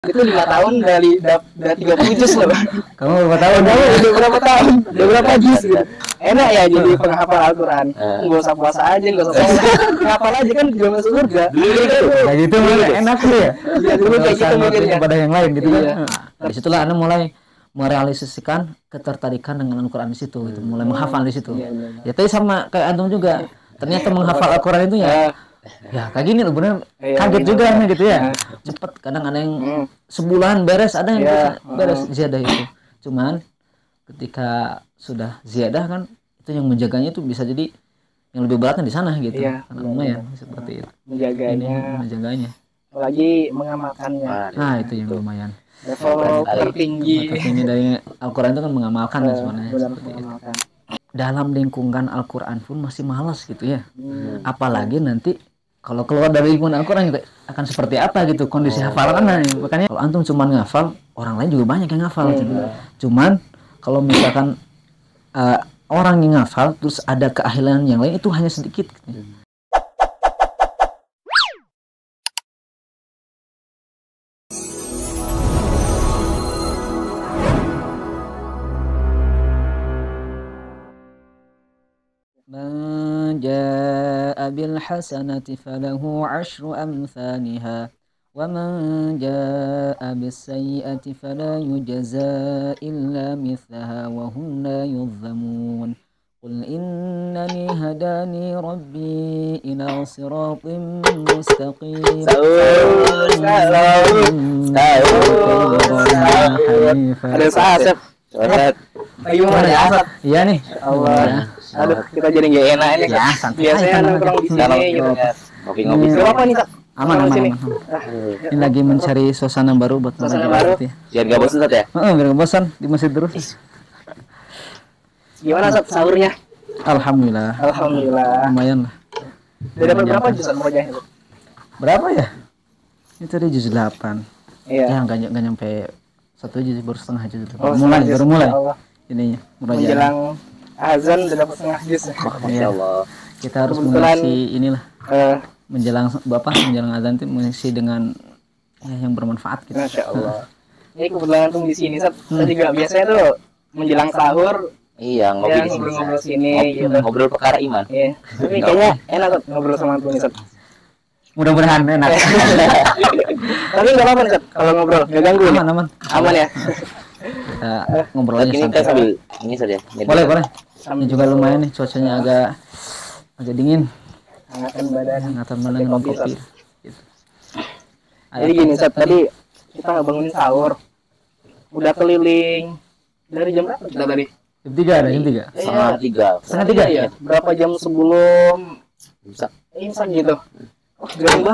Itu 5 tahun dari 30 juz loh. Kamu berapa tahun? Udah berapa tahun? Udah berapa juz ya? Enak ya jadi penghafal Al-Quran. Nggak usah puasa aja, nggak usah sholat. Ngapal aja kan juga masuk surga. Kayak gitu malah enak tuh ya. Iya dulu kayak gitu mikirnya. Kepada yang lain gitu kan. Iya. Dari situlah Anda mulai merealisasikan ketertarikan dengan Al-Quran di situ, gitu. Mulai menghafal di situ. Ya tapi sama kayak antum juga. Ternyata menghafal Al-Quran itu ya kayak gini loh bener, kaget juga nih gitu ya. Cepet, kadang ada yang sebulan beres, ada yang bisa beres ziyadah itu. Cuman ketika sudah ziyadah kan itu yang menjaganya itu bisa jadi yang lebih beratnya di sana gitu. Karena lumayan seperti itu. Menjaganya. Apalagi mengamalkannya. Nah itu yang lumayan. Level tertinggi dari Al-Quran itu kan mengamalkan sebenarnya seperti itu. Dalam lingkungan Al-Quran pun masih malas gitu ya. Apalagi nanti kalau keluar dari lingkungan Al-Quran gitu, akan seperti apa gitu kondisi hafalannya. Makanya kalau antum cuma ngafal, orang lain juga banyak yang ngafal gitu. Cuman kalau misalkan orang yang ngafal terus ada keahlian yang lain itu hanya sedikit gitu. Man jaa'a bil hasanati falahu 'asyru amsalha wa man jaa'a bis sayyi'ati fala yujzaa illa mithlaha wa hum la yudzamun. Qul innani hadani rabbi ila siratin mustaqim. Ada Asep. Ayo mana? Iya nih. Allah. Aduh, kita jadi nggak enak ini. Ya, santai. Biasanya nongkrong di sini gitu kan. Ngopi-ngopi. Berapa nih, Sak? Aman. Ini lagi mencari suasana baru buat suasana baru. Biar nggak bosan ya? Biar nggak bosan di masjid terus. Gimana Sak sahurnya? Alhamdulillah. Lumayan lah. Udah dapat berapa juz Al-Murajah itu? Berapa ya? Ini tadi juz 8. Iya. Ya enggak nyampe 1 juz, baru setengah juz itu. Baru mulai. Ininya Murajah. Menjelang azan udah dapat setengah juz. Masyaallah. Kita harus mengisi inilah. Menjelang azan itu mengisi dengan yang bermanfaat gitu. Masyaallah. Ini kebetulan tuh di sini Sat. Saya juga biasanya tuh menjelang sahur iya ngopi di sini. Ngobrol sini gitu. Ngobrol perkara iman. Iya. Tapi kayaknya enak Sat ngobrol sama antum Sat. Mudah-mudahan enak. Tapi enggak apa-apa Sat kalau ngobrol, enggak ganggu. Aman ya. Kita ngobrol aja ini kita sambil ini saja. Boleh. Ini juga lumayan nih cuacanya agak dingin. Hangatkan badan minum kopi. Gitu. Jadi gini Sat, tadi kita bangunin sahur. Udah keliling dari jam berapa kita tadi? Jam 3 ada jam 3. Setengah 3 ya. Berapa jam sebelum imsak gitu. Garing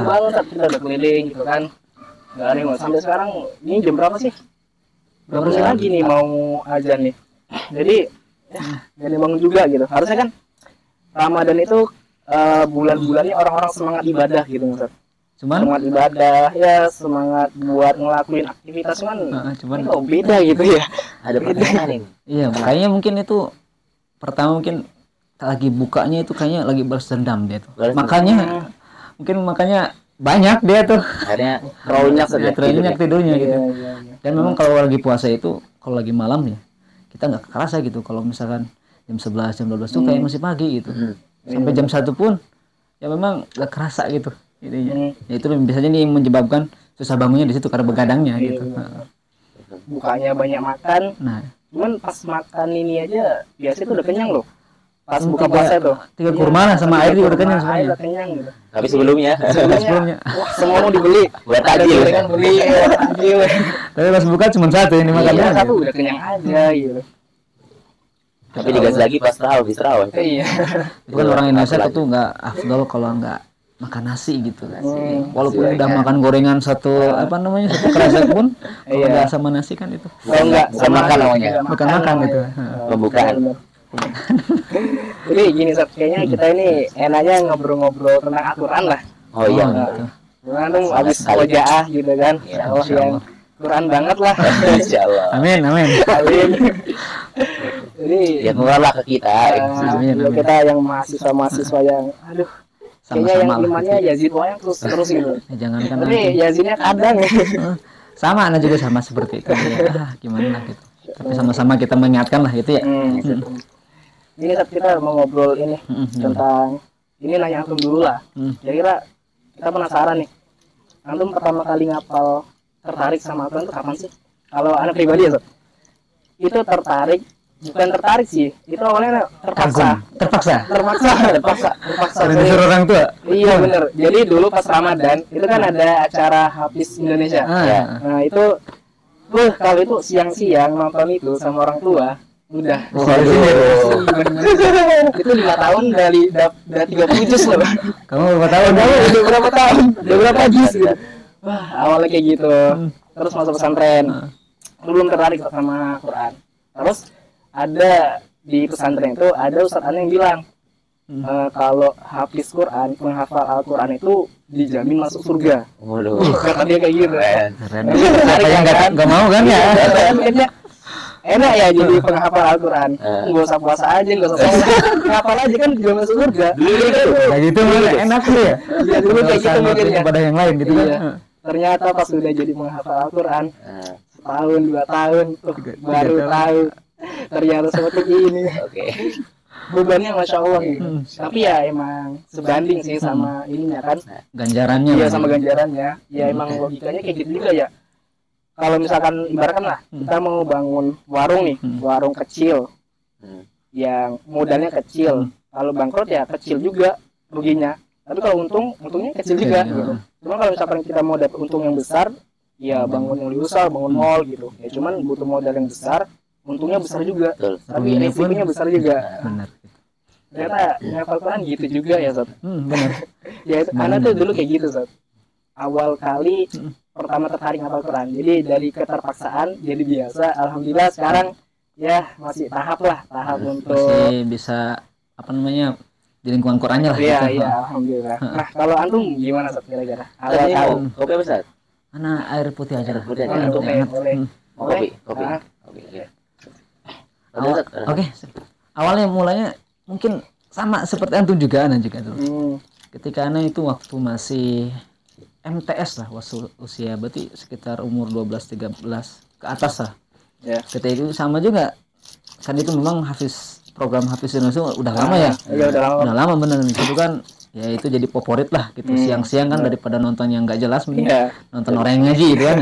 banget Sat, kita udah keliling gitu kan. Garing sampai sekarang ini jam berapa sih? Berapa sih lagi nih mau azan nih. Jadi jadi bangun juga gitu. Harusnya kan Ramadan itu bulan-bulannya orang-orang semangat ibadah gitu Ustaz. Semangat ibadah ya, semangat buat ngelakuin aktivitas cuman kok beda gitu ya. Ada perbedaan ini. Iya, makanya mungkin itu pertama mungkin lagi bukanya itu kayaknya lagi balas dendam dia tuh. Makanya banyak dia tuh. Akhirnya terlalu nyenyak tidurnya gitu. Dan memang kalau lagi puasa itu kalau lagi malam ya kita nggak kerasa gitu. Kalau misalkan jam 11, jam 12 tuh kayak masih pagi gitu. Sampai jam 1 pun ya memang nggak kerasa gitu. Ya itu biasanya nih menyebabkan susah bangunnya di situ karena begadangnya gitu. Bukanya banyak makan. Cuman pas makan ini aja biasanya tuh udah kenyang loh. Pas buka puasa tuh 3 kurma sama air juga udah kenyang sebenarnya. Gitu. Tapi sebelumnya wah semua mau dibeli. Buat tajil kan beli tajil. Tapi pas buka cuma 1 ini makannya. Satu udah kenyang aja gitu. Tapi digas lagi pas habis tarawih. Iya. Bukan orang Indonesia itu nggak afdol kalau nggak makan nasi gitu. Walaupun udah makan gorengan satu kresek pun kalau nggak sama nasi kan itu. Kalau nggak sama makan namanya. Bukan makan gitu. Pembukaan. Jadi gini Sat, kayaknya kita ini enaknya ngobrol-ngobrol tentang aturan lah. Oh iya. Karena tuh habis wajaah gitu kan. Allah yang Quran banget lah. Insyaallah. Amin. Jadi ya keluarlah ke kita. Amin. Kita yang mahasiswa yang Kayaknya yang Sama-sama lah. imannya Yazid wayang terus gitu. Ya, jangankan Tapi nanti. Yazidnya kadang ya. Sama anak juga sama seperti itu. Ya, gimana gitu. Tapi sama-sama kita mengingatkan lah gitu ya. Ini saat kita mau ngobrol ini Gimana? tentang ini nanya antum dulu lah. Kira-kira kita penasaran nih. Antum pertama kali ngapal tertarik sama Al-Quran itu kapan sih? Kalau anak pribadi ya, Sob. Itu tertarik, bukan tertarik sih. Itu awalnya terpaksa. Terpaksa. Dari disuruh orang tua. Iya bener. Jadi dulu pas Ramadan itu kan ada acara Hafiz Indonesia. Ya. Nah itu, kalau itu siang-siang nonton itu sama orang tua, udah. Itu 5 tahun dari 30 juz loh. Kamu berapa tahun? Udah berapa tahun? Udah berapa juz gitu. Wah awalnya kayak gitu. Terus masuk pesantren. Belum tertarik sama Quran. Terus ada di pesantren itu ada ustadz yang bilang kalau hafiz Quran, menghafal Al-Quran itu dijamin masuk surga. Waduh. Kata dia kayak gitu. Keren. Siapa yang nggak mau kan ya? Enak ya jadi penghafal Al-Quran. Nggak usah puasa aja, nggak usah sholat. Ngapal aja kan juga masuk surga. Kayak gitu malah enak tuh ya. Iya dulu kayak gitu mikirnya. Pada yang lain gitu kan. Iya. Ternyata pas udah jadi menghafal Al-Quran, setahun 2 tahun, baru tahu ternyata seperti ini. Oke. Bebannya masya Allah gitu. Tapi ya emang sebanding sih sama ininya kan. Ganjarannya. Iya sama ganjarannya. Ya emang logikanya kayak gitu juga ya. Kalau misalkan ibaratkan lah kita mau bangun warung nih, warung kecil, yang modalnya kecil. Kalau bangkrut ya kecil juga ruginya. Tapi kalau untungnya kecil juga. Gitu. Cuma kalau misalkan kita mau dapat untung yang besar, ya bangun yang lebih besar, bangun mall gitu. Ya cuman butuh modal yang besar, untungnya besar juga. Betul. Tapi resikonya besar juga. Benar. Ternyata ngapal Quran gitu juga ya Sob. Benar. Ya anak tuh dulu kayak gitu Sob. Awal kali pertama tertarik ngapal Quran. Jadi dari keterpaksaan jadi biasa. Alhamdulillah sekarang ya masih tahap untuk Masih bisa apa namanya di lingkungan Qurannya lah. iya gitu. iya alhamdulillah. Nah kalau antum gimana Sob kira-kira? Awal Tadi kali. kopi apa Ustaz? Mana air putih aja lah. Putih aja. Oh, Oke. boleh. Mau kopi? Kopi. Ah. Oke. Oke. Awalnya mulanya mungkin sama seperti antum juga Ana juga dulu. Ketika Ana itu waktu masih MTS lah, usia berarti sekitar umur 12-13 ke atas lah. Ya. Ketika itu sama juga kan itu memang program Hafiz Indonesia udah lama ya. Iya udah lama. Udah lama bener itu kan ya itu jadi favorit lah gitu. Siang-siang kan daripada nonton yang nggak jelas mending nonton orang yang ngaji gitu kan.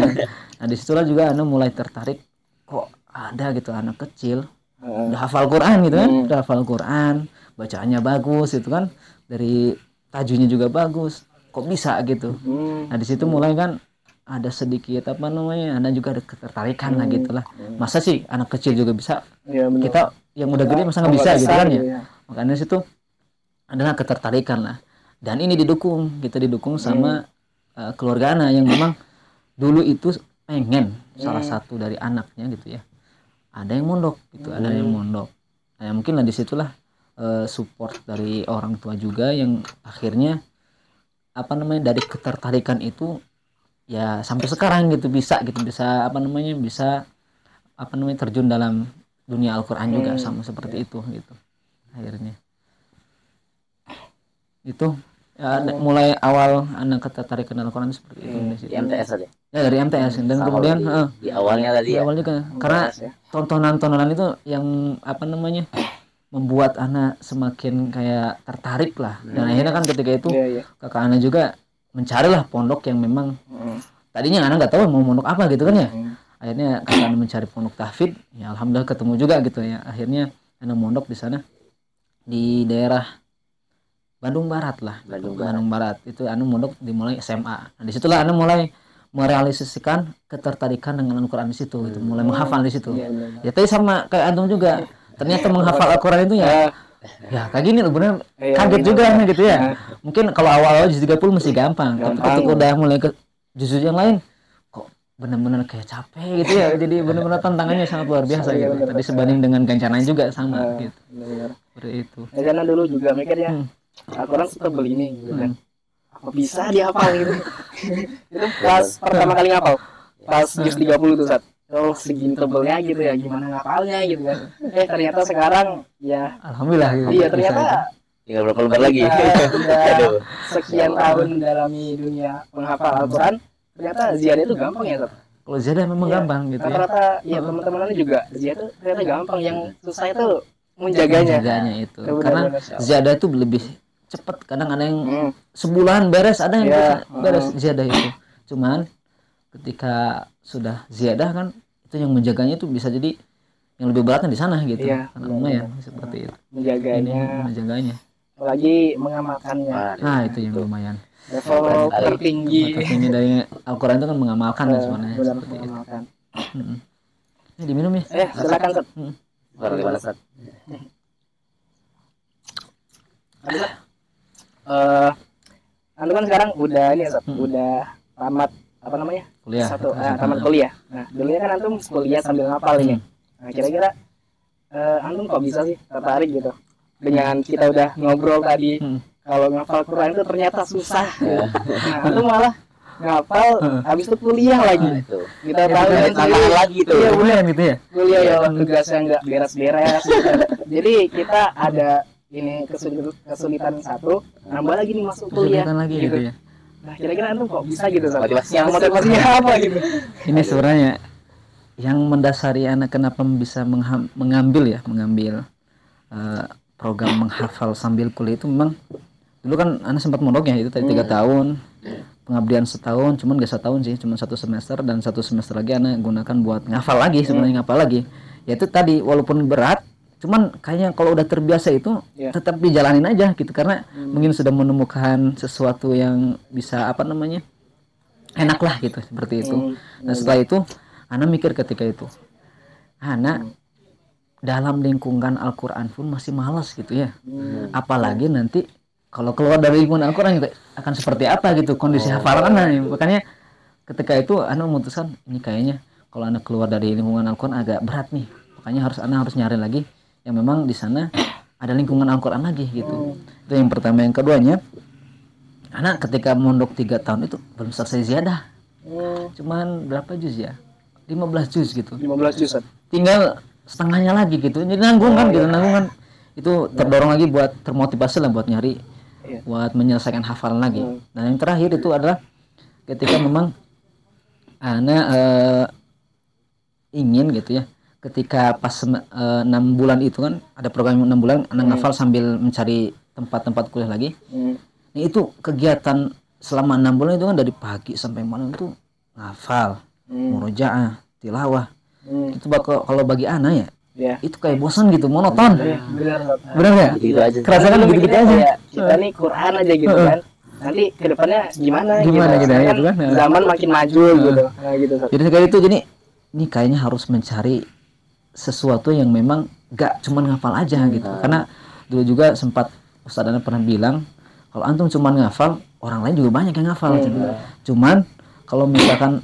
Nah disitulah juga Ana mulai tertarik kok ada gitu anak kecil udah hafal Quran gitu kan, udah hafal Quran, bacaannya bagus gitu kan, dari tajwidnya juga bagus, kok bisa gitu. Nah di situ mulai kan ada sedikit apa namanya, Anda juga ada ketertarikan lah gitu lah. Masa sih anak kecil juga bisa, kita yang udah gede masa nggak bisa gitu kan ya. Makanya situ adalah ketertarikan lah. Dan ini didukung sama keluarga Ana yang memang dulu itu pengen salah satu dari anaknya gitu ya. Ada yang mondok gitu, ada yang mondok. Nah, mungkin lah disitulah support dari orang tua juga yang akhirnya apa namanya dari ketertarikan itu ya sampai sekarang gitu bisa apa namanya terjun dalam dunia Al-Quran juga sama seperti itu gitu akhirnya. Itu ya, mulai awal anak ketertarikan Al-Quran seperti itu di MTS aja. Ya dari MTS dan Sama kemudian di awalnya tadi di awal juga karena tontonan itu yang apa namanya membuat anak semakin kayak tertarik lah. Dan akhirnya kan ketika itu kakak anak juga mencarilah pondok yang memang tadinya anak nggak tahu mau pondok apa gitu kan ya. Akhirnya kakak anak mencari pondok tahfidz, ya alhamdulillah ketemu juga gitu ya. Akhirnya anak mondok di sana di daerah Bandung Barat lah. Bandung Barat. Itu anak mondok dimulai SMA. Nah, disitulah anak mulai merealisasikan ketertarikan dengan Al-Quran di situ gitu. Mulai menghafal di situ. Ya tadi sama kayak antum juga. Ternyata menghafal Al-Quran itu ya kayak gini loh bener kaget juga nih gitu ya. Mungkin kalau awal-awal juz 30 masih gampang. Tapi ketika udah mulai ke juz yang lain kok bener-bener kayak capek gitu ya. Jadi bener-bener tantangannya sangat luar biasa gitu. Tadi sebanding dengan ganjaran juga sama gitu. Seperti itu. Karena dulu juga mikirnya Al-Quran setebel ini gitu kan. Apa bisa dihafal gitu. Itu pas pertama kali ngapal. Pas juz 30 tuh Sat. Oh segini tebelnya gitu ya, gimana ngapalnya gitu kan. Ternyata sekarang ya alhamdulillah gitu. Iya ternyata Tinggal berapa lembar lagi? Udah Aduh. sekian tahun mendalami dunia menghafal Al-Quran, ternyata ziyadah itu gampang ya, Sob. Kalau ziyadah memang Iya. gampang gitu ya. Rata-rata ya teman-teman Anda juga ziyadah itu ternyata gampang, yang susah itu menjaganya. Menjaganya itu. Itu Karena benar-benar, Insya Allah. ziyadah itu lebih cepat. Kadang ada yang Hmm. sebulan beres, ada yang Iya, bisa beres ziyadah itu. Cuman ketika sudah ziyadah kan itu yang menjaganya itu bisa jadi yang lebih beratnya di sana gitu. Iya, Karena lumayan seperti itu. Ini Menjaganya, menjaganya. apalagi mengamalkannya. Nah, itu yang lumayan. Level tertinggi. Ini dari Al-Quran itu kan mengamalkan ya sebenarnya. Benar Seperti itu. mengamalkan. Mm-mm. Ini diminum ya. Silakan, Sob. Baru gimana Sat? Anda kan sekarang udah ini ya, Sob, udah tamat apa namanya? Kuliah. Tamat kuliah. Nah, dulunya kan antum kuliah sambil ngapal ini. Nah, kira-kira antum kok bisa sih tertarik gitu dengan kita udah ngobrol tadi kalau ngapal Quran itu ternyata susah. Gitu. Nah, antum malah ngapal habis itu kuliah lagi. Nah, itu. Kita tahu kan Tantangan lagi tuh. Iya, Boleh gitu ya. kuliah ya tugasnya nggak beres-beres. Gitu. Jadi kita ada ini kesulitan satu, nambah lagi nih masuk kuliah. Kesulitan lagi gitu ya. Nah, kira-kira antum kok bisa gitu, Sob? Motivasinya Yang apa sih? motivasinya apa gitu? Ini sebenarnya yang mendasari anak kenapa bisa mengambil program menghafal sambil kuliah itu memang dulu kan anak sempat mondok ya, itu tadi 3 tahun, pengabdian setahun, cuman gak setahun sih, cuman 1 semester, dan 1 semester lagi anak gunakan buat ngafal lagi, sebenarnya ngafal lagi. Ya itu tadi walaupun berat, cuman kayaknya kalau udah terbiasa itu tetap dijalanin aja gitu, karena mungkin sudah menemukan sesuatu yang bisa apa namanya enak lah gitu, seperti itu. Nah setelah itu anak mikir ketika itu anak dalam lingkungan Al-Quran pun masih malas gitu ya, apalagi nanti kalau keluar dari lingkungan Al-Quran juga akan seperti apa gitu kondisi hafalan anak. Makanya ketika itu anak memutuskan ini kayaknya kalau anak keluar dari lingkungan Al-Quran agak berat nih, makanya anak harus nyari lagi yang memang di sana ada lingkungan Al-Quran lagi gitu. Itu yang pertama. Yang keduanya, anak ketika mondok 3 tahun itu belum selesai ziyadah, cuman berapa juz ya, 15 juz gitu, 15 juz. tinggal setengahnya lagi gitu, jadi nanggung kan gitu, nanggungan itu terdorong lagi buat termotivasi lah buat nyari, buat menyelesaikan hafalan lagi. Dan yang terakhir itu adalah ketika memang anak ingin gitu ya, ketika pas 6 bulan itu kan ada program 6 bulan anak ngafal sambil mencari tempat-tempat kuliah lagi. Nah, itu kegiatan selama 6 bulan itu kan dari pagi sampai malam itu ngafal, murojaah, tilawah. Itu kalau bagi anak ya, itu kayak bosan gitu, monoton. Benar ya? Gitu aja. Kerasa kan gitu-gitu aja. Ya, kita nih Quran aja gitu kan. Nanti kedepannya gimana gitu. Gitu kan. Zaman makin maju gitu. Nah, gitu. Sob. Jadi sekali itu jadi ini kayaknya harus mencari sesuatu yang memang gak cuman ngafal aja gitu. Karena dulu juga sempat Ustadz Ana pernah bilang kalau antum cuman ngafal, orang lain juga banyak yang ngafal. Cuman kalau misalkan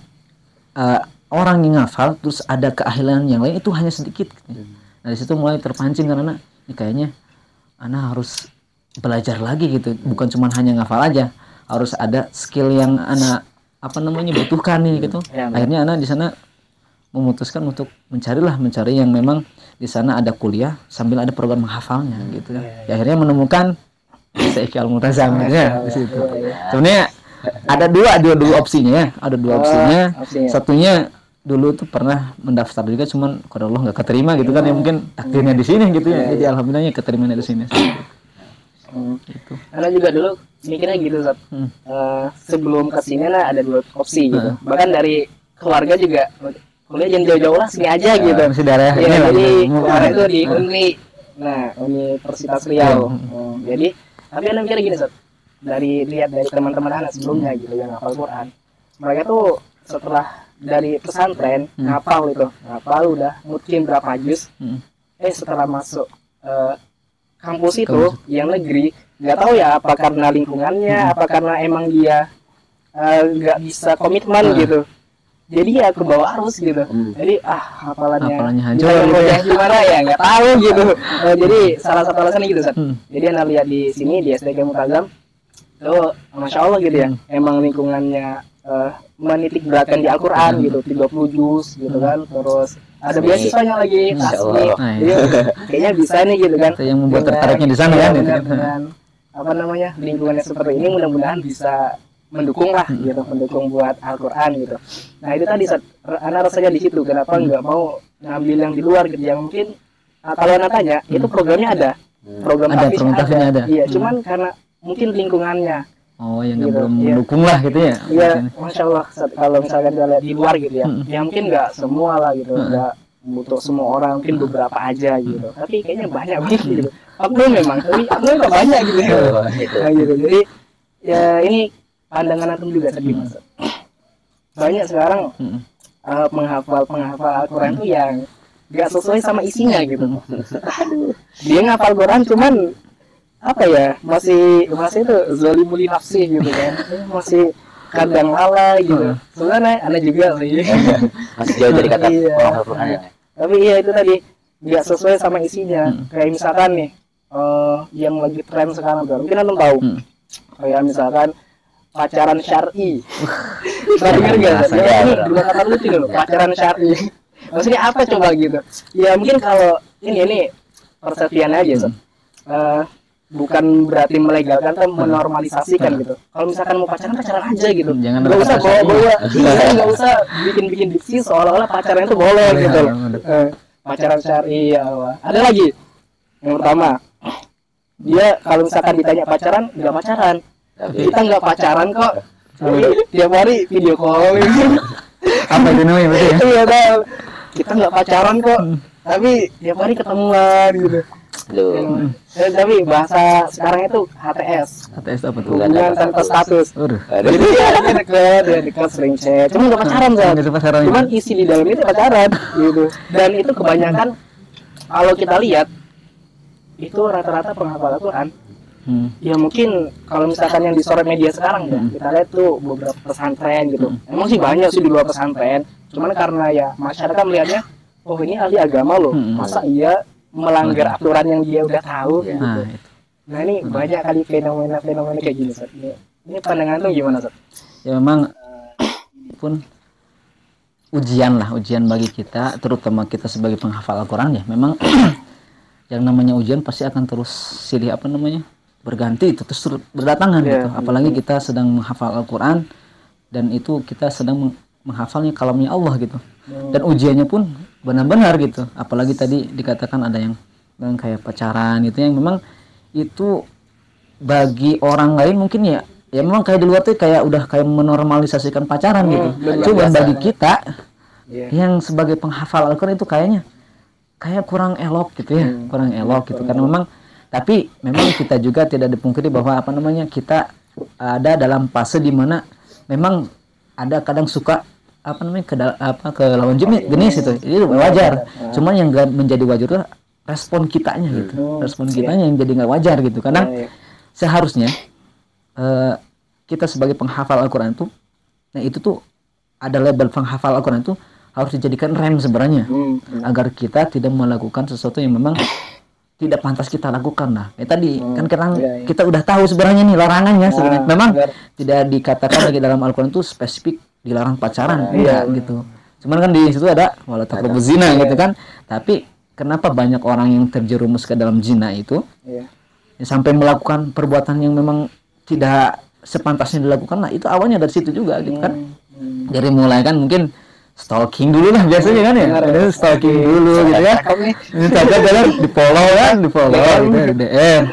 orang yang ngafal terus ada keahlian yang lain itu hanya sedikit. Nah, di situ mulai terpancing karena ini kayaknya anak harus belajar lagi gitu. Bukan cuma hanya ngafal aja, harus ada skill yang anak butuhkan nih gitu. Akhirnya anak di sana memutuskan untuk mencari yang memang di sana ada kuliah sambil ada program menghafalnya gitu kan. Ya, akhirnya menemukan Syekh Al-Multazam ya di situ. Sebenarnya ada dua opsinya ya. Ada dua opsinya. Satunya dulu tuh pernah mendaftar juga, cuman kalau Allah nggak keterima gitu kan, ya mungkin takdirnya di sini gitu ya. Jadi alhamdulillahnya keterimanya di sini. Gitu. Karena juga dulu mikirnya gitu, Sob. Sebelum kesini lah ada 2 opsi gitu. Bahkan dari keluarga juga kuliah jangan jauh-jauh lah, sini aja gitu. Masih daerah ya, jadi kemarin itu di Unri. Nah, Universitas Riau. Jadi tapi anda mikirnya gini, Sob. Lihat dari teman-teman anak sebelumnya gitu yang ngapal Quran. Mereka tuh setelah dari pesantren ngapal udah mungkin berapa juz. Setelah masuk kampus itu yang negeri, nggak tahu ya apa karena lingkungannya, apa karena emang dia nggak bisa komitmen gitu. Jadi ya ke bawah arus gitu. Jadi hafalannya hancur gimana ya nggak tahu gitu. Jadi salah satu alasannya gitu, Sat. Jadi anda lihat di sini di SDK Multazam, masya Allah gitu ya. Emang lingkungannya menitik beratkan di Al-Quran gitu, 30 juz gitu kan. Terus ada Tasbih. beasiswanya lagi Insya tasbih. Allah. Nah, Iya, kayaknya bisa nih gitu kan. Itu yang membuat Dengan- tertariknya di sana iya, kan, gitu benar, kan. dengan apa namanya lingkungannya seperti ini mudah-mudahan bisa mendukung lah gitu, mendukung buat Al-Quran gitu. Nah itu tadi anak rasanya di situ kenapa nggak mau ngambil yang di luar gitu yang mungkin kalau anak tanya itu programnya ada, program Ada, tahfidz program tahfidznya ada. Iya, cuman karena mungkin lingkungannya. Oh, yang nggak Gitu, belum iya. mendukung lah gitu ya. Iya, Mungkin. masya Allah. Kalau misalkan kita lihat di luar gitu ya, ya mungkin nggak semua lah gitu, nggak butuh semua orang, mungkin beberapa aja gitu. Tapi kayaknya banyak banget gitu. Aku memang, tapi aku nggak banyak gitu. Oh, gitu. Nah, gitu. Jadi ya ini pandangan antum juga tadi mas. Banyak sekarang penghafal Al-Quran tuh yang nggak sesuai sama isinya gitu. Aduh, dia ngapal Quran cuman apa ya masih itu zalimul nafsi gitu kan, masih kadang lala gitu. Sebenarnya aneh juga sih. Masih jauh dari kata Iya. penghafal Quran ya. Tapi iya itu tadi nggak sesuai sama isinya. Kayak misalkan nih yang lagi tren sekarang tuh, mungkin antum tahu. Kayak misalkan pacaran syar'i. Pernah dengar nggak? Bahasa Ya, ini Arab. dua kata lucu loh, pacaran syar'i. Maksudnya apa coba gitu? Ya mungkin kalau ini persepsian aja, Sob. Bukan berarti melegalkan atau menormalisasikan gitu. Kalau misalkan mau pacaran aja gitu. Jangan Nggak ada usah kata bawa-bawa, nggak usah bikin diksi seolah-olah pacaran itu boleh gitu loh. Pacaran syar'i ya Allah. Ada lagi. Yang pertama, dia kalau misalkan ditanya pacaran, nggak pacaran. Tapi Kita nggak pacaran kok. Tapi tiap hari video call. Apa itu namanya berarti ya? Iya tahu. Kita nggak pacaran kok. Tapi tiap hari ketemuan gitu. belum. Tapi bahasa sekarang itu HTS. ATS apa tuh? Hubungan Hubungan tanpa status. Waduh. Aduh. Jadi dia dekat sering chat. Cuma nggak pacaran Zat. Nggak ada pacaran. Cuman isi di dalam itu pacaran gitu. Dan itu kebanyakan kalau kita lihat itu rata-rata penghafal Al-Quran. Ya mungkin kalau misalkan yang di sosial media sekarang ya kita lihat tuh beberapa pesantren gitu. Emang sih banyak sih di luar pesantren. Cuman karena ya masyarakat melihatnya, oh ini ahli agama loh. Masa iya melanggar aturan yang dia udah tahu gitu. Nah, itu. Nah ini banyak kali fenomena kayak gini Sob. Ini pandangan tuh gimana Sob? Ya memang pun ujian bagi kita, terutama kita sebagai penghafal Al-Quran ya. Memang yang namanya ujian pasti akan terus silih berganti itu terus berdatangan gitu. Apalagi kita sedang menghafal Al-Quran dan itu kita sedang menghafalnya kalamnya Allah gitu. Dan ujiannya pun benar-benar gitu. Apalagi tadi dikatakan ada yang kayak pacaran gitu yang memang itu bagi orang lain mungkin ya memang kayak di luar tuh kayak udah kayak menormalisasikan pacaran gitu. Coba bagi kita yang sebagai penghafal Al-Quran itu kayaknya kayak kurang elok gitu ya, kurang elok gitu karena memang tapi memang kita juga tidak dipungkiri bahwa kita ada dalam fase di mana memang ada kadang suka ke lawan jenis itu wajar. Cuman yang gak menjadi wajar itu respon kitanya gitu. Respon kitanya yang jadi nggak wajar gitu. Karena seharusnya kita sebagai penghafal Al-Quran itu, nah itu tuh ada label penghafal Al-Quran itu harus dijadikan rem sebenarnya agar kita tidak melakukan sesuatu yang memang tidak pantas kita lakukan lah. Tadi kan kita udah tahu sebenarnya nih larangannya sebenarnya. Memang tidak dikatakan lagi dalam Al-Quran itu spesifik dilarang pacaran, gitu. Cuman kan di situ ada wala taqrabuz zina gitu kan. Tapi kenapa banyak orang yang terjerumus ke dalam zina itu sampai melakukan perbuatan yang memang tidak sepantasnya dilakukan? Nah, itu awalnya dari situ juga gitu kan. Dari mulai kan mungkin stalking dulu lah biasanya kan ya. Stalking dulu gitu ya. Instagram jalan di follow gitu, DM.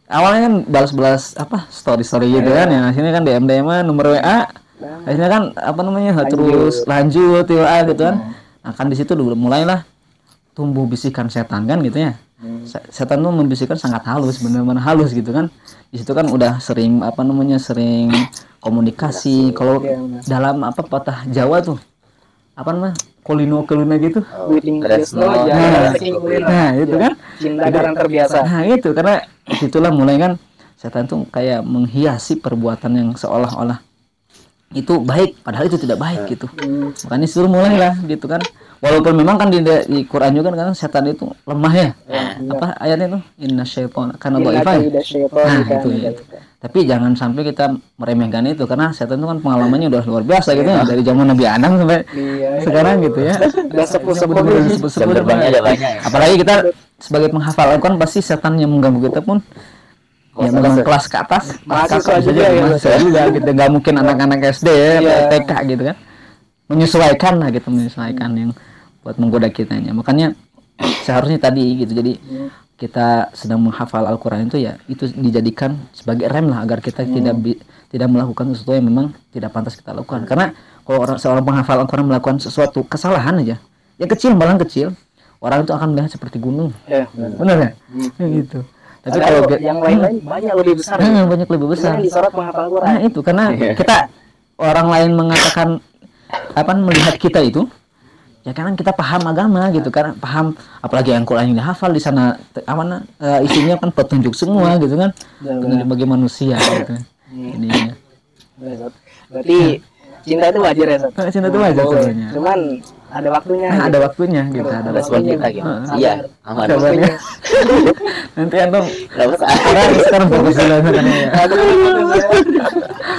Awalnya kan balas-balas story gitu kan ya. Akhirnya kan DM nomor WA. Akhirnya kan terus lanjut WA gitu kan. Nah, kan di situ dulu mulailah tumbuh bisikan setan kan gitu ya. Setan tuh membisikkan sangat halus, benar-benar halus gitu kan. Di situ kan udah sering sering komunikasi. Kalau dalam patah Jawa tuh kolino keluna gitu. Nah, itu kan cinta karena terbiasa. Nah, itu karena disitulah mulai kan setan tuh kayak menghiasi perbuatan yang seolah-olah itu baik padahal itu tidak baik gitu. Makanya suruh mulailah gitu kan. walaupun memang kan di Quran juga kan setan itu lemah ya. Nah, Apa ayatnya itu? Inna syaiton kana Inna dhaifan. kaida syaitan Nah, kana itu ya. dhaifan. Tapi jangan sampai kita meremehkan itu karena setan itu kan pengalamannya udah luar biasa gitu ya dari zaman Nabi Adam sampai Iya. sekarang gitu ya. Udah sepuh-sepuh Bener-bener nih. sepuh-sepuh jam terbangnya ada banyak ya. apalagi kita sebagai penghafal Al-Quran pasti setan yang mengganggu kita pun ya memang kelas ke atas Mahasiswa kakak juga ya, mahasiswa juga gitu nggak mungkin anak-anak SD ya Iya. TK gitu kan menyesuaikan lah gitu menyesuaikan yang buat menggoda kitanya makanya seharusnya tadi gitu jadi kita sedang menghafal Al-Quran itu ya itu dijadikan sebagai rem lah agar kita tidak melakukan sesuatu yang memang tidak pantas kita lakukan karena kalau seorang penghafal Al-Quran melakukan sesuatu kesalahan aja yang kecil malah kecil orang itu akan melihat seperti gunung Ya. benar ya gitu tapi Padahal kalau yang lain-lain banyak lebih besar. banyak lebih besar Yang disorot menghafal Quran. nah itu karena kita orang lain mengatakan apa melihat kita itu ya karena kita paham agama gitu karena paham apalagi yang Quran yang dihafal di sana isinya kan petunjuk semua gitu kan bagi manusia gitu ini Berarti cinta itu wajar ya, Sob? cinta itu wajar sebenarnya Cuman ada waktunya. nah, ada waktunya gitu ada Respon waktunya kita gitu. Heeh. Iya, aman. Coba ya. Nanti antum Enggak masalah. sekarang fokus dulu sekarang ya.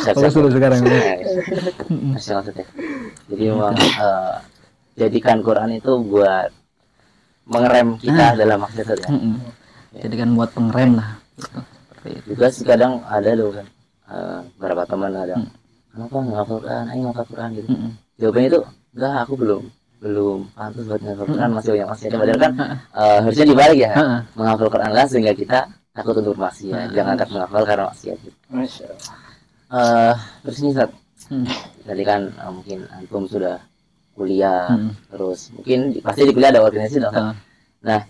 Siap, Fokus siap. dulu sekarang ya. Masih maksudnya. Jadi memang jadikan Quran itu buat mengerem kita dalam maksud ya. Jadi kan buat pengerem lah gitu. Seperti itu. Juga sih kadang ada loh kan beberapa teman ada kenapa nggak hafal Quran, ayo ngapal Quran gitu. Jawabannya itu enggak, aku belum pantas buat ngapal Quran, masih ada. Padahal kan harusnya dibalik ya, menghafal Quran lah sehingga kita takut untuk maksiat, jangan takut menghafal karena maksiat. Gitu. Masya Allah. Terus ini Sat, tadi kan mungkin antum sudah kuliah, terus mungkin pasti di kuliah ada organisasi dong. Sat. Nah,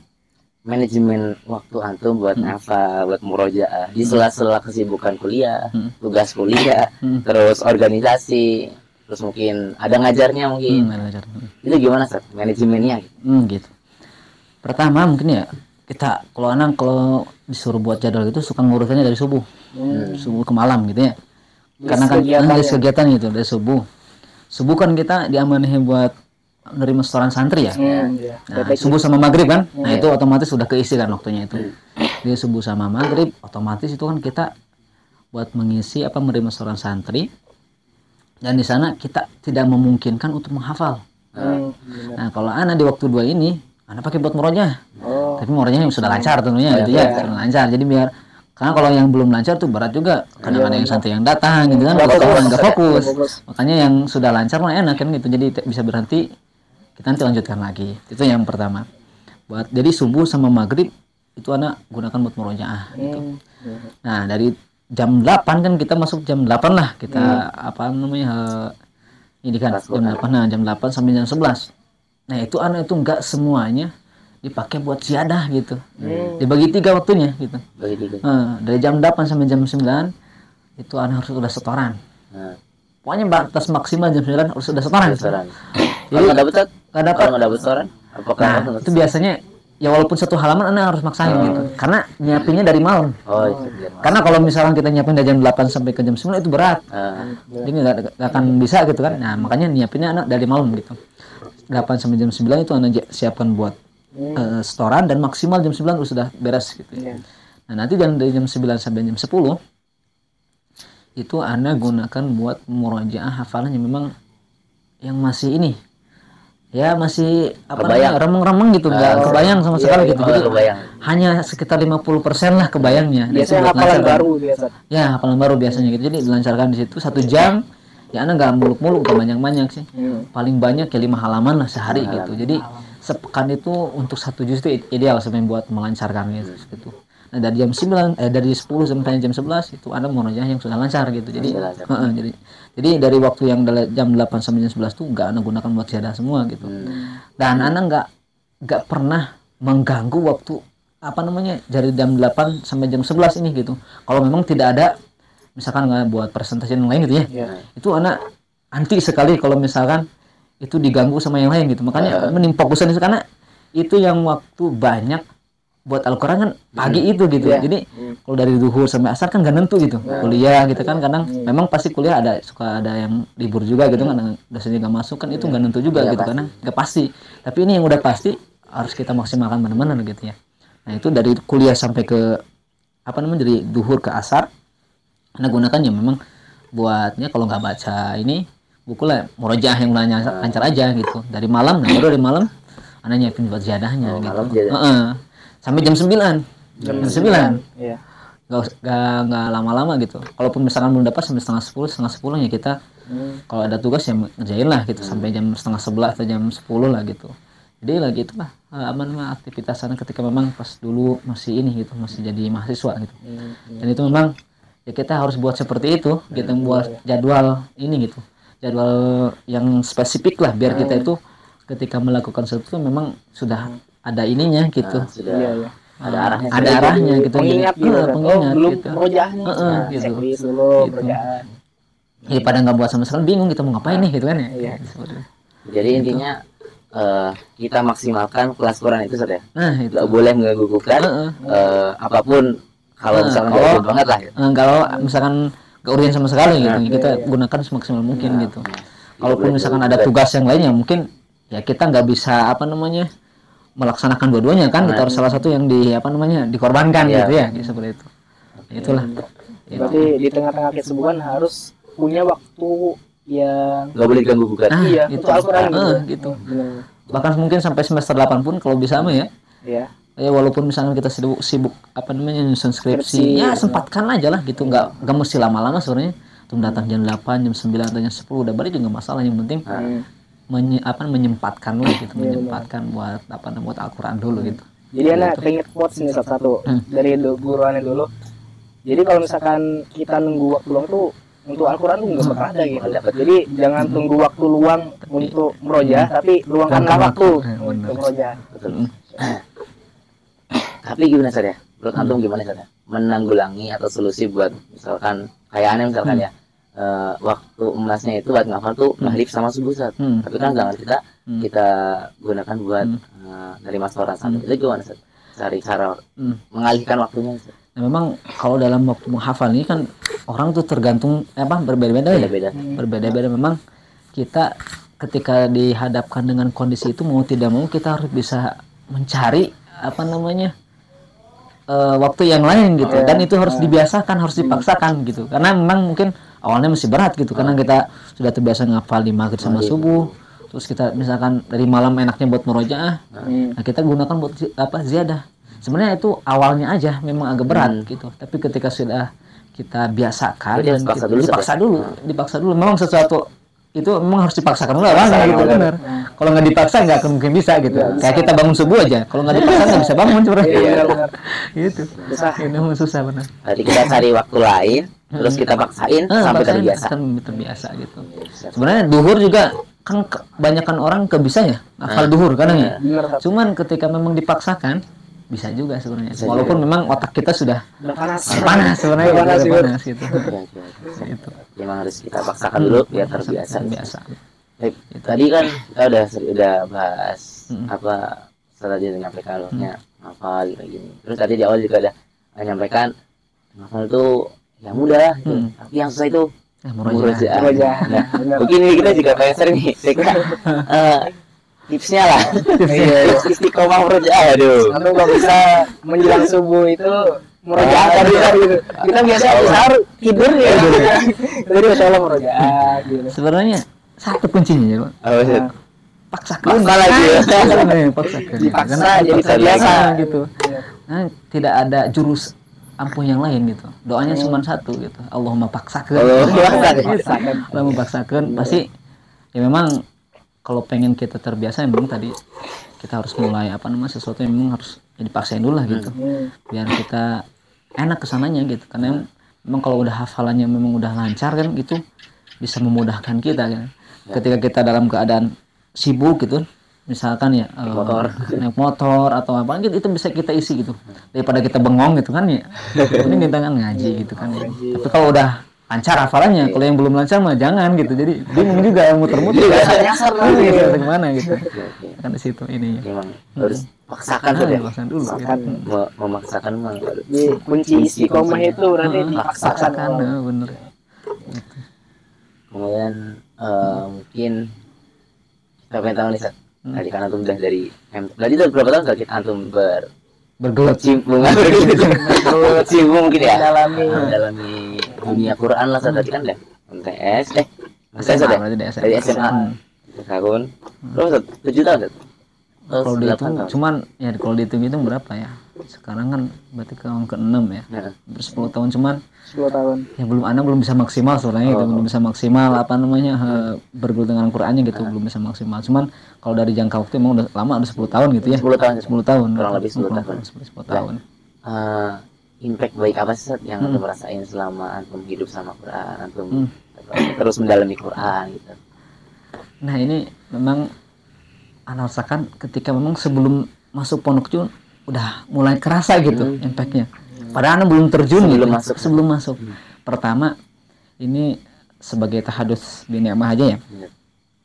manajemen waktu antum buat ngafal, buat murojaah di sela-sela kesibukan kuliah, tugas kuliah, terus organisasi, terus mungkin ada ngajarnya mungkin. Itu gimana Sat manajemennya gitu? Gitu. Pertama mungkin ya kita kalau disuruh buat jadwal gitu suka ngurusannya dari subuh ke malam gitu ya. Karena kan kegiatan gitu dari subuh kan kita diamanahi buat menerima setoran santri ya. Nah, subuh sama maghrib kan, nah itu otomatis sudah keisi kan waktunya itu. Jadi subuh sama maghrib otomatis itu kan kita buat mengisi menerima setoran santri. Dan di sana kita tidak memungkinkan untuk menghafal. Nah kalau anak di waktu 2 ini, anak pakai buat murojaah. Tapi murojaahnya sudah lancar tentunya gitu ya, sudah lancar. Jadi biar karena kalau yang belum lancar tuh berat juga. Kadang ada yang santri yang datang gitu kan, nggak fokus. Makanya yang sudah lancar mah enak kan gitu. Jadi bisa berhenti. Kita nanti lanjutkan lagi. Itu yang pertama. Jadi subuh sama maghrib itu anak gunakan buat murojaah gitu. Nah, dari jam 8 kan kita masuk jam 8 lah. Kita ini kan jam 8. Nah, jam 8 sampai jam 11. Nah, itu anak itu enggak semuanya dipakai buat siadah gitu. Dibagi 3 waktunya gitu. Dari jam 8 sampai jam 9 itu anak harus sudah setoran. Pokoknya batas maksimal jam 9 harus sudah setoran. Jadi nggak dapat setoran, apakah itu biasanya ya walaupun satu halaman anak harus maksain gitu. Karena nyiapinnya dari malam. Karena kalau misalkan kita nyiapin dari jam 8 sampai ke jam 9 itu berat. Jadi nggak akan bisa gitu kan. Nah, makanya nyiapinnya anak dari malam gitu. 8 sampai jam 9 itu anak siapkan buat setoran dan maksimal jam 9 sudah beres gitu. Nah, nanti dari jam 9 sampai jam 10 itu anak gunakan buat murojaah hafalan yang memang yang masih ini ya masih remeng-remeng gitu, nggak kebayang sama sekali gitu. Jadi hanya sekitar 50% lah kebayangnya. Biasanya hafalan baru biasa. Ya, hafalan baru biasanya gitu. Jadi dilancarkan di situ 1 jam. Ya anak nggak muluk-muluk, nggak banyak-banyak sih. Paling banyak ya 5 halaman lah sehari gitu. Jadi sepekan itu untuk 1 juz itu ideal sebenarnya buat melancarkan gitu. Nah, dari jam 9 dari 10 sampai jam 11 itu ada murojaah yang sudah lancar gitu. Jadi dari waktu yang jam 8 sampai jam 11 tuh enggak anak gunakan buat siadah semua gitu. Dan anak enggak pernah mengganggu waktu dari jam 8 sampai jam 11 ini gitu. Kalau memang tidak ada misalkan nggak buat presentasi yang lain gitu ya. Itu anak anti sekali kalau misalkan itu diganggu sama yang lain gitu. Makanya mending fokusan itu karena itu yang waktu banyak buat Al-Quran kan pagi itu gitu. Jadi kalau dari zuhur sampai asar kan gak nentu gitu. Kuliah gitu kan kadang memang pasti kuliah suka ada yang libur juga gitu kan, dosennya gak masuk kan itu gak nentu juga gitu karena gak pasti. Tapi ini yang udah pasti harus kita maksimalkan benar-benar gitu ya. Nah itu dari kuliah sampai ke dari zuhur ke asar. Nah gunakannya memang buatnya kalau nggak baca ini buku lah murojaah yang lancar aja gitu. Dari malam, baru dari malam Anda nyiapin buat ziyadahnya gitu. Sampai jam 9. Jam 9. Iya. Nggak lama-lama gitu. Kalaupun misalkan belum dapat sampai setengah 10 ya kita kalau ada tugas ya ngerjain lah gitu sampai jam setengah 11 atau jam 10 lah gitu. Jadi lagi itulah aktivitas sana ketika memang pas dulu masih ini gitu, masih jadi mahasiswa gitu. Dan itu memang ya kita harus buat seperti itu, kita buat jadwal ini gitu. Jadwal yang spesifik lah biar kita itu ketika melakukan sesuatu memang sudah ada ininya gitu. Sudah ada arahnya. Ada arahnya gitu. Pengingat gitu. Pengingat belum gitu. murojaahnya. Gitu. Checklist dulu murojaah. Jadi pada nggak buat sama sekali bingung kita mau ngapain nih gitu kan ya. Iya. Jadi intinya kita maksimalkan kelas Quran itu saja. Nah, itu. Nggak boleh menggugurkan apapun kalau misalkan jauh banget lah. Kalau misalkan gak urgen sama sekali gitu, kita gunakan semaksimal mungkin gitu. Kalaupun misalkan ada tugas yang lainnya mungkin ya kita nggak bisa melaksanakan dua-duanya kan, kita harus salah satu yang dikorbankan gitu ya, seperti itu. Itulah. Berarti di tengah-tengah kesibukan harus punya waktu yang nggak boleh diganggu gugat. Iya, itu Al-Quran gitu. Bahkan mungkin sampai semester 8 pun kalau bisa ya. Iya. Ya walaupun misalnya kita sibuk nyusun skripsi, ya sempatkan aja lah gitu, nggak mesti lama-lama sebenarnya. Tuh datang jam 8, jam 9 atau jam 10 udah balik juga masalah, yang penting menyempatkan dulu gitu, menyempatkan buat Al-Quran dulu gitu. Jadi anak pengen quotes nih satu-satu dari guruannya dulu. Jadi kalau misalkan kita nunggu waktu luang tuh untuk Al-Quran tuh nggak bakal ada gitu. Jadi jangan tunggu waktu luang untuk meroja, tapi luangkanlah waktu untuk meroja. Tapi gimana saja? Menurut antum gimana saja? Menanggulangi atau solusi buat misalkan kayak aneh misalkan ya waktu emasnya itu buat ngafal tuh maghrib sama subuh saat. Tapi kan jangan kita gunakan buat dari mastoran sampai itu gimana saja? Cari cara mengalihkan waktunya. Nah, memang kalau dalam waktu menghafal ini kan orang tuh tergantung berbeda-beda ya. Berbeda-beda memang kita ketika dihadapkan dengan kondisi itu mau tidak mau kita harus bisa mencari waktu yang lain gitu, dan itu harus dibiasakan, harus dipaksakan gitu, karena memang mungkin awalnya masih berat gitu, karena kita sudah terbiasa ngafal di maghrib sama subuh, terus kita misalkan dari malam enaknya buat murojaah, nah kita gunakan buat ziyadah. Sebenarnya itu awalnya aja memang agak berat gitu, tapi ketika sudah kita biasakan dan dipaksa dulu, memang sesuatu itu memang harus dipaksakan dulu gitu, benar. Kalau nggak dipaksa nggak akan mungkin bisa gitu. Kayak kita bangun subuh aja, kalau nggak dipaksa nggak bisa bangun sebenarnya. Gitu. Ini susah benar. Jadi kita cari waktu lain, terus kita paksain sampai terbiasa gitu. Sebenarnya duhur juga kan kebanyakan orang bisa ya hafal duhur kadang ya. Cuman ketika memang dipaksakan bisa juga sebenarnya. Walaupun memang otak kita sudah panas sebenarnya, panas gitu. Itu. Memang harus kita paksakan dulu biar terbiasa. Tadi kan kita udah bahas setelah dia menyampaikan hafal kayak gini. Terus tadi di awal juga ada menyampaikan hafal itu yang mudah tapi yang susah itu murojaah. Nah, mungkin kita juga pengen sering nih tipsnya lah. Istiqomah murojaah. Aduh. Atau nggak bisa menjelang subuh itu murojaah tadi gitu. Kita biasa sahur tidur ya. Jadi insya Allah murojaah gitu. Sebenarnya satu kuncinya ya, Pak. Paksakan lagi ya. Dipaksa jadi terbiasa gitu. Nah, tidak ada jurus ampuh yang lain gitu. Doanya cuma satu gitu. Allahumma paksakan. Allahumma paksakan. Pasti ya memang kalau pengen kita terbiasa memang tadi kita harus mulai sesuatu yang memang harus dipaksain dulu lah gitu. Biar kita enak kesananya gitu. Karena memang kalau udah hafalannya memang udah lancar kan gitu bisa memudahkan kita kan. Ketika kita dalam keadaan sibuk gitu, misalkan ya naik motor atau apa gitu, itu bisa kita isi gitu daripada kita bengong gitu kan ya. Ini kita kan ngaji gitu kan ya. Tapi kalau udah lancar hafalannya, kalau yang belum lancar mah jangan gitu, jadi bingung juga muter-muter nyasar gitu kemana gitu kan di situ ini memang harus paksakan sudah. Paksakan dulu. Paksakan. Memaksakan mah. Jadi kunci istiqomah itu berarti dipaksakan. Paksakan, bener. Kemudian mungkin kita pengen tahu nih Sat. Tadi kan antum udah dari tadi udah berapa tahun sakit antum Bergelut. berkecimpung mungkin ya Mendalami. dalami dunia Quran lah Sat. Tadi kan udah MTS SMA berarti dari dari SMA 3 tahun terus 7 tahun Sat. Kalau 8 dihitung tahun. cuman ya kalau dihitung berapa ya? Sekarang kan berarti tahun ke-6 ya. Nah, Hampir 10 tahun cuman 10 tahun. ya belum bisa maksimal sebenarnya gitu. Belum bisa maksimal bergelut dengan Qur'annya gitu, belum bisa maksimal. Cuman kalau dari jangka waktu emang udah lama, udah 10 tahun gitu ya. 10 tahun 10 tahun. Kurang lebih 10 tahun. 10 tahun. Impact baik apa sih Sat, yang antum rasain selama antum hidup sama Quran, antum terus mendalami Quran gitu. Nah, ini memang ana rasakan ketika memang sebelum masuk pondok itu udah mulai kerasa gitu impactnya. Padahal ana belum terjun sebelum masuk. Pertama ini sebagai tahadus binikmah aja ya.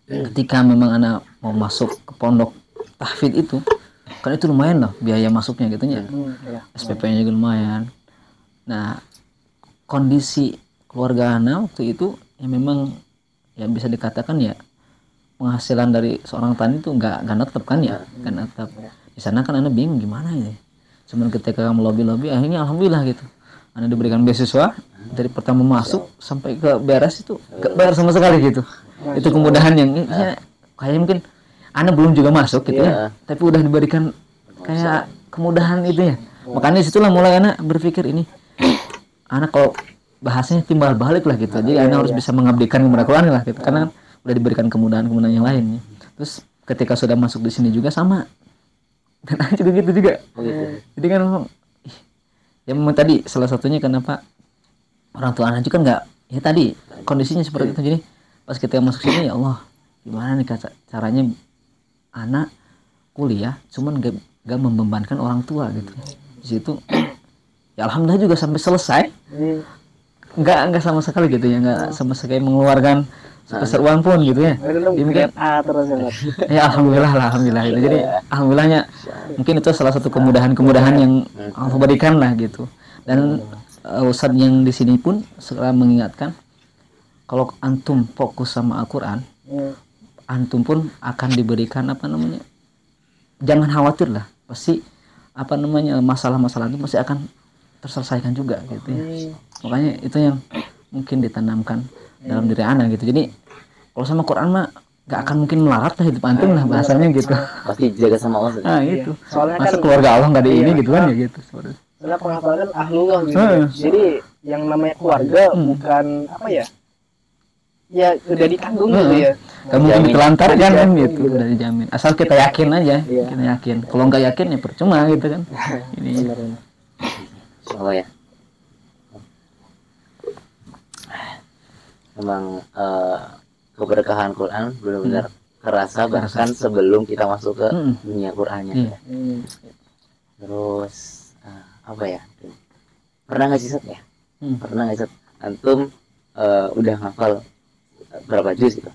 Ketika memang ana mau masuk ke pondok tahfidz itu kan itu lumayan loh biaya masuknya gitu ya. SPP-nya juga lumayan. Nah, kondisi keluarga ana waktu itu ya memang ya bisa dikatakan ya penghasilan dari seorang tani itu nggak netep kan ya, nggak netep. Di sana kan ana bingung gimana ini. Cuman ketika melobi akhirnya alhamdulillah gitu. Ana diberikan beasiswa dari pertama masuk sampai ke beres itu nggak bayar sama sekali gitu. Itu kemudahan yang ya, kayak mungkin ana belum juga masuk gitu ya, tapi udah diberikan kayak kemudahan itu ya. Makanya disitulah mulai ana berpikir ini ana kalau bahasanya timbal balik lah gitu. Jadi ana harus bisa mengabdikan kepada Quran lah gitu. Karena udah diberikan kemudahan yang lain ya. Terus ketika sudah masuk di sini juga sama dan juga gitu juga. Jadi kan ya memang tadi salah satunya kenapa orang tua anak juga nggak ya tadi kondisinya seperti itu. Jadi pas kita masuk sini ya Allah gimana nih caranya anak kuliah cuman gak membebankan orang tua gitu. Di situ ya alhamdulillah juga sampai selesai nggak sama sekali gitu ya, nggak sama sekali mengeluarkan sebesar uang pun gitu ya. Demikian terus ya alhamdulillah itu. Jadi alhamdulillahnya mungkin itu salah satu kemudahan yang Allah berikan lah gitu. Dan Ustadz yang di sini pun sekarang mengingatkan kalau antum fokus sama Al-Quran, antum pun akan diberikan jangan khawatir lah, pasti masalah-masalah itu pasti akan terselesaikan juga gitu ya. Makanya itu yang mungkin ditanamkan dalam diri anak gitu. Jadi kalau sama Quran mah gak akan mungkin melarat lah hidup antum lah bahasanya gitu. Pasti jaga sama Allah. Nah itu. Soalnya masa kan keluarga Allah nggak ada ini gitu kan ya gitu. Soalnya penghafal kan ahlullah gitu. Jadi yang namanya keluarga bukan apa ya? Ya udah ditanggung gitu ya. Gak mungkin ditelantarkan kan gitu, udah dijamin. Asal kita yakin aja, kita yakin. Kalau nggak yakin ya percuma gitu kan. Ini. Oh ya. Memang keberkahan Quran benar-benar kerasa bahkan sebelum kita masuk ke dunia Qurannya. Terus apa ya? Pernah nggak sih Sat ya? Pernah nggak Sat? Antum udah hafal berapa juz gitu?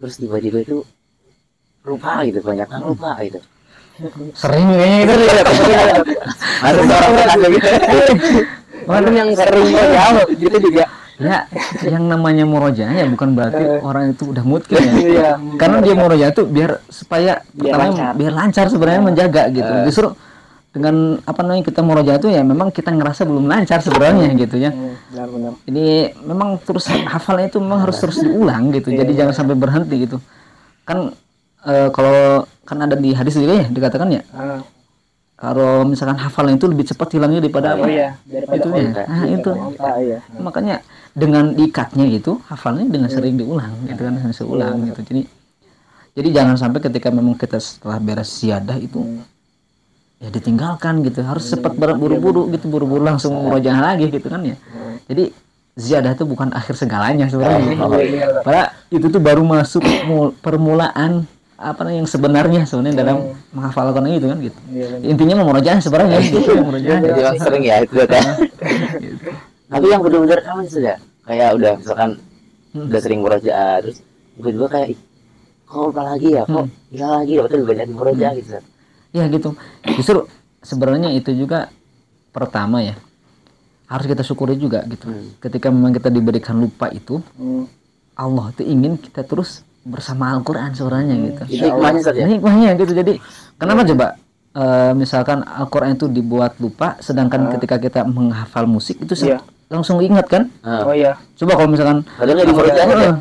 Terus tiba-tiba itu lupa gitu, banyak kan lupa gitu. Sering kayaknya itu. Ada seorang ada gitu. Mana yang sering jawab gitu juga. Ya, yang namanya murojaah ya bukan berarti orang itu udah mutkin ya. Karena dia murojaah itu supaya biar lancar sebenarnya menjaga gitu. Justru dengan kita murojaah itu ya memang kita ngerasa belum lancar sebenarnya gitu ya. Benar. Ini memang terus hafalnya itu memang harus terus diulang gitu. Jadi jangan sampai berhenti gitu. Kan kalau kan ada di hadis juga ya dikatakan ya. Kalau misalkan hafalnya itu lebih cepat hilangnya daripada itu ya. Nah, itu. Makanya dengan diikatnya itu hafalnya dengan sering diulang gitu kan, sering ulang gitu. Jadi jangan sampai ketika memang kita setelah beres ziyadah itu ya ditinggalkan gitu. Harus cepat buru-buru gitu, buru-buru langsung murojaah lagi gitu kan ya. Jadi ziyadah itu bukan akhir segalanya sebenarnya. Padahal itu tuh baru masuk permulaan yang sebenarnya dalam menghafal Al-Quran itu kan gitu. Intinya murojaah sebenarnya gitu, murojaah. Jadi sering ya itu kan. Tapi yang benar-benar aman sudah kayak udah misalkan udah sering murojaah terus tiba-tiba kayak kok lupa lagi ya, kok hilang lagi, betul banyak murojaah gitu. Ya gitu. Justru sebenarnya itu juga pertama ya harus kita syukuri juga gitu. Ketika memang kita diberikan lupa itu, Allah itu ingin kita terus bersama Al-Quran sebenarnya gitu. Itu hikmahnya saja. Ini hikmahnya gitu. Jadi kenapa coba misalkan Al-Quran itu dibuat lupa, sedangkan ketika kita menghafal musik itu langsung ingat kan? Oh iya. Coba kalau misalkan Padahal nggak difavoritkan ya.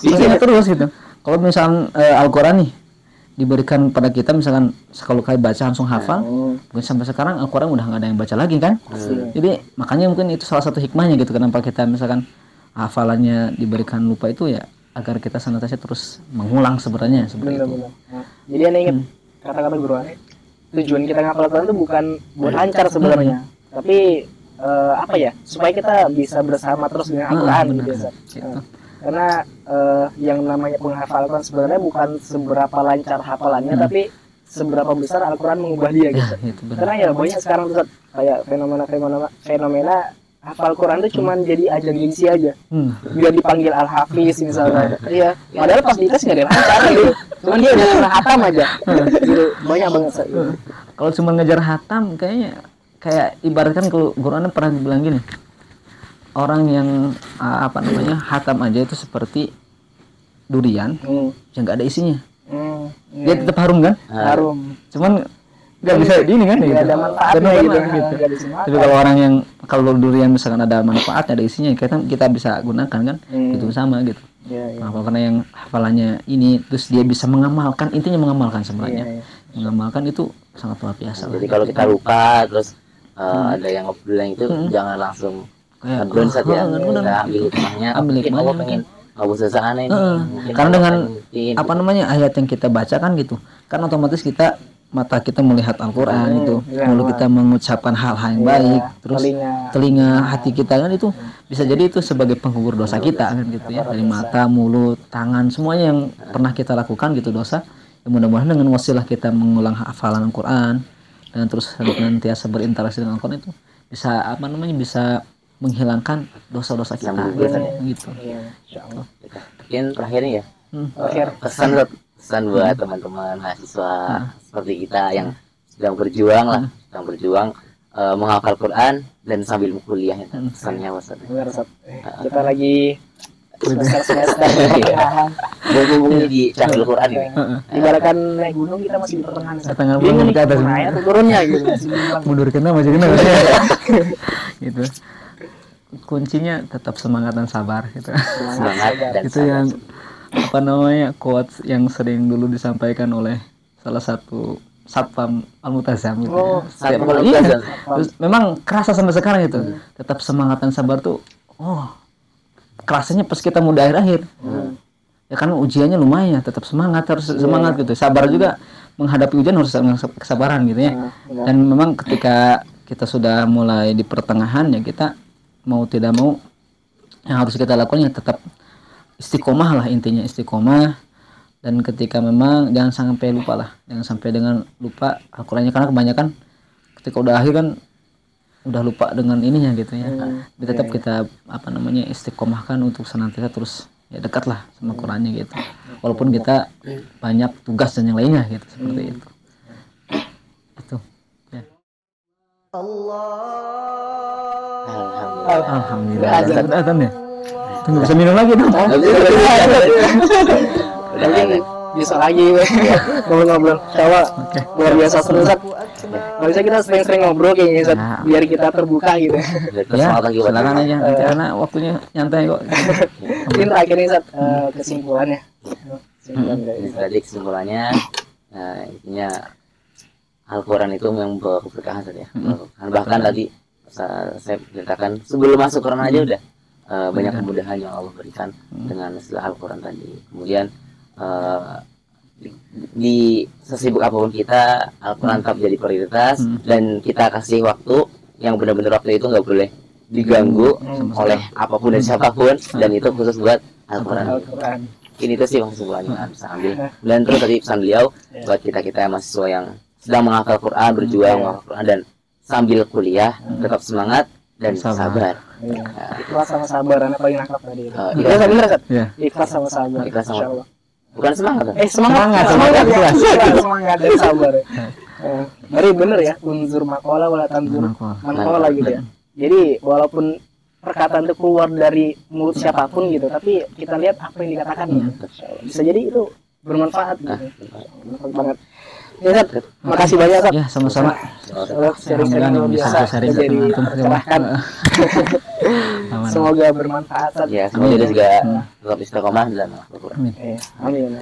ingat terus gitu. Kalau misalkan Al-Quran nih diberikan pada kita misalkan kalau kali baca langsung hafal, mungkin sampai sekarang Al-Quran udah nggak ada yang baca lagi kan? Jadi makanya mungkin itu salah satu hikmahnya gitu kenapa kita misalkan hafalannya diberikan lupa itu ya agar kita senantiasa terus mengulang sebenarnya seperti itu. Benar. Jadi Anda ingat kata-kata guru Anda, tujuan kita ngapal Al-Quran itu bukan buat lancar sebenarnya, tapi apa ya, supaya kita bisa bersama terus dengan Al-Quran gitu. Karena yang namanya penghafal Al-Quran sebenarnya bukan seberapa lancar hafalannya, tapi seberapa besar Al-Quran mengubah dia gitu. Karena ya banyak sekarang Ustaz, kayak fenomena hafal Quran itu cuman jadi ajang gengsi aja. Biar dipanggil Al-Hafiz misalnya. Iya. Padahal pas dites nggak ada yang lancar gitu. Cuman dia udah pernah hatam aja. Gitu. Banyak banget. Kalau cuma ngejar hatam kayaknya kayak ibaratkan kalau Quran pernah dibilang gini. Orang yang hatam aja itu seperti durian yang nggak ada isinya. Dia tetap harum kan? Harum. Cuman nggak bisa ini kan? Nggak ada manfaatnya gitu. Tapi kalau orang yang kalau durian misalkan ada manfaatnya, ada isinya, kita bisa gunakan kan? Itu sama gitu. Nah, karena yang hafalannya ini terus dia bisa mengamalkan, intinya mengamalkan sebenarnya. Mengamalkan itu sangat luar biasa. Jadi kalau kita lupa terus ada yang bilang itu jangan langsung ngedown saja. Kita ambil hikmahnya. Allah pengen ngabus dosa aneh ini. Karena dengan ayat yang kita baca kan gitu, kan otomatis mata kita melihat Al-Quran itu, mulut kita mengucapkan hal-hal yang baik, terus telinga hati kita kan itu bisa jadi itu sebagai penggugur dosa kita kan gitu ya, dari mata, mulut, tangan, semuanya yang pernah kita lakukan gitu dosa. Ya, mudah-mudahan dengan wasilah kita mengulang hafalan Al-Quran dan terus senantiasa berinteraksi dengan Al-Quran itu bisa bisa menghilangkan dosa-dosa kita gitu. Mungkin terakhirnya ya. Pesan buat teman-teman mahasiswa seperti kita yang sedang berjuang menghafal Quran dan sambil kuliah itu pesannya Ustaz. Kita lagi semester berhubungi di Cahil Quran ini. Ibaratkan naik gunung kita masih di pertengahan. Bingung nih ke atas turunnya gitu. Mundur kena masih kena gitu. Kuncinya tetap semangat dan sabar gitu. Semangat dan itu yang quotes yang sering dulu disampaikan oleh salah satu Satpam Al-Multazam gitu. Terus memang kerasa sampai sekarang itu. Tetap semangat dan sabar tuh kerasanya pas kita mau di akhir-akhir. Ya kan ujiannya lumayan, tetap semangat, harus semangat gitu. Sabar juga menghadapi ujian harus kesabaran gitu ya. Dan memang ketika kita sudah mulai di pertengahan ya kita mau tidak mau yang harus kita lakukan ya tetap istiqomah lah, intinya istiqomah. Dan ketika memang jangan sampai dengan lupa Al-Qurannya, karena kebanyakan ketika udah akhir kan udah lupa dengan ininya gitu ya. Tapi tetap kita istiqomahkan untuk senantiasa terus ya dekat lah sama Qurannya gitu, walaupun kita banyak tugas dan yang lainnya gitu, seperti itu ya. Alhamdulillah. Azan ya. Tunggu bisa minum lagi dong. Bisa lagi ngobrol-ngobrol. Tawa. Luar biasa seru Ustaz. Kalau bisa kita sering-sering ngobrol kayaknya Ustaz, biar kita terbuka gitu. Ya, silakan aja karena waktunya nyantai kok. Mungkin terakhir nih Ustaz, kesimpulannya. Jadi kesimpulannya intinya Al-Quran itu membawa keberkahan saja. Bahkan tadi saya ceritakan sebelum masuk Quran aja udah banyak kemudahan yang Allah berikan dengan istilah Al-Quran tadi. Kemudian di sesibuk apapun kita, Al-Quran tetap jadi prioritas dan kita kasih waktu yang benar-benar waktu itu nggak boleh diganggu oleh apapun dan siapapun, dan itu khusus buat Al-Quran. Ini tuh sih kesimpulannya yang bisa ambil. Dan terus tadi pesan beliau buat kita mahasiswa yang sedang menghafal Quran, berjuang menghafal Quran dan sambil kuliah tetap semangat dan sabar. Ikhlas sama sabar, anak paling nangkap tadi. Ikhlas sama sabar. Ikhlas sama Bukan semangat. Semangat ya. Semangat dan sabar. Dari bener ya, unsur makola wala tanzur mankola gitu ya. Jadi walaupun perkataan itu keluar dari mulut siapapun gitu, tapi kita lihat apa yang dikatakan gitu. Bisa jadi itu bermanfaat gitu. Bermanfaat banget. Ya, Sat, makasih banyak, Sat. Ya, sama-sama. Sharing-sharing luar biasa. Sharing Jadi tercerahkan. Semoga bermanfaat, Sat. Ya, semoga dia juga tetap istiqomah dalam Al-Quran. Amin. Amin.